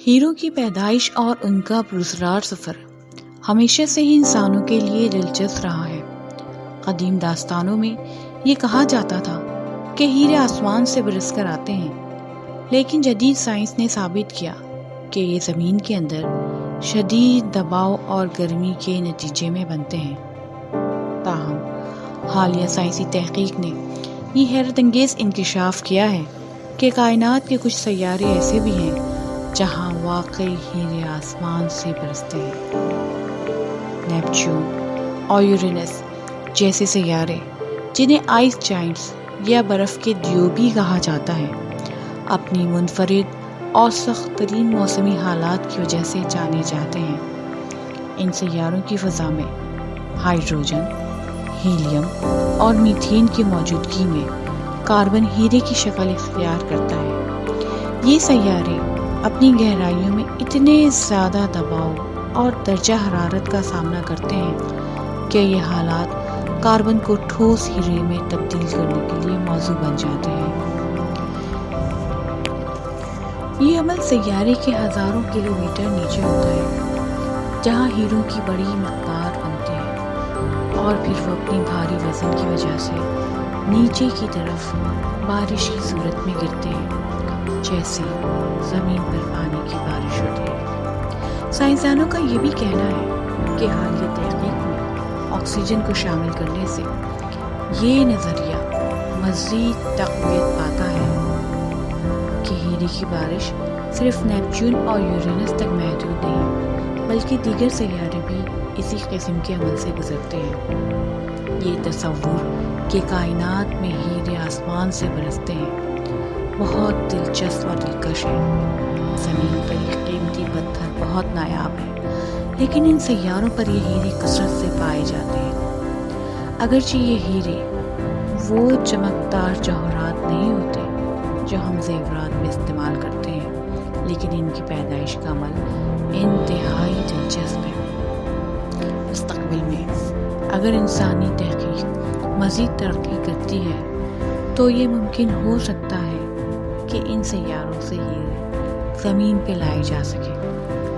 Hero کی پیدائش اور ان کا پراسرار سفر ہمیشہ سے ہی انسانوں کے لیے دلچسپ رہا ہے۔ قدیم داستانوں میں یہ کہا جاتا تھا کہ ہیرے آسمان سے برس کر آتے ہیں، لیکن جدید سائنس نے ثابت کیا کہ یہ زمین کے اندر شدید دباؤ اور گرمی کے نتیجے میں بنتے ہیں۔ تاہم حالیہ سائنسی تحقیق نے یہ حیرت انگیز انکشاف کیا ہے کہ کائنات کے کچھ سیارے ایسے بھی ہیں جہاں واقعی ہیرے آسمان سے برستے ہیں۔ نیپچون اور یورینس جیسے سیارے، جنہیں آئس جائنٹس یا برف کے دیو بھی کہا جاتا ہے، اپنی منفرد اور سخت ترین موسمی حالات کی وجہ سے جانے جاتے ہیں۔ ان سیاروں کی فضا میں ہائیڈروجن، ہیلیم اور میتھین کی موجودگی میں کاربن ہیرے کی شکل اختیار کرتا ہے۔ یہ سیارے اپنی گہرائیوں میں اتنے زیادہ دباؤ اور درجہ حرارت کا سامنا کرتے ہیں کہ یہ حالات کاربن کو ٹھوس ہیرے میں تبدیل کرنے کے لیے موزوں بن جاتے ہیں۔ یہ عمل سیارے کے ہزاروں کلومیٹر نیچے ہوتا ہے، جہاں ہیروں کی بڑی مقدار بنتے ہیں، اور پھر وہ اپنی بھاری وزن کی وجہ سے نیچے کی طرف بارش کی صورت میں گرتے ہیں، جیسے زمین پر پانی کی بارش ہوتی ہے۔ سائنسدانوں کا یہ بھی کہنا ہے کہ حالیہ تحقیق میں آکسیجن کو شامل کرنے سے یہ نظریہ مزید تقویت پاتا ہے کہ ہیرے کی بارش صرف نیپچون اور یورینس تک محدود نہیں، بلکہ دیگر سیارے بھی اسی قسم کے عمل سے گزرتے ہیں۔ یہ تصور کہ کائنات میں ہیرے آسمان سے برستے ہیں بہت دلچسپ اور دلکش ہے۔ زمین پر یہ قیمتی پتھر بہت نایاب ہے، لیکن ان سیاروں پر یہ ہیرے کثرت سے پائے جاتے ہیں۔ اگرچہ یہ ہیرے وہ چمکدار جوہرات نہیں ہوتے جو ہم زیورات میں استعمال کرتے ہیں، لیکن ان کی پیدائش کا عمل انتہائی دلچسپ ہے۔ مستقبل میں اگر انسانی تحقیق مزید ترقی کرتی ہے تو یہ ممکن ہو سکتا ہے کہ ان سیاروں سے ہیرے زمین پہ لائے جا سکے،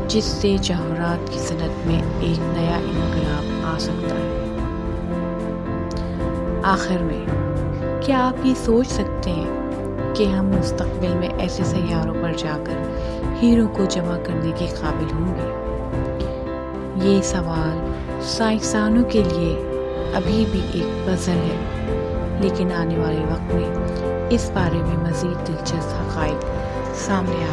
جس سے جوہرات کی صنعت میں ایک نیا انقلاب آ سکتا ہے۔ آخر میں، کیا آپ یہ سوچ سکتے ہیں کہ ہم مستقبل میں ایسے سیاروں پر جا کر ہیروں کو جمع کرنے کے قابل ہوں گے؟ یہ سوال سائنسدانوں کے لیے ابھی بھی ایک پزل ہے، لیکن آنے والے وقت میں اس بارے میں مزید دلچسپ حقائق سامنے آ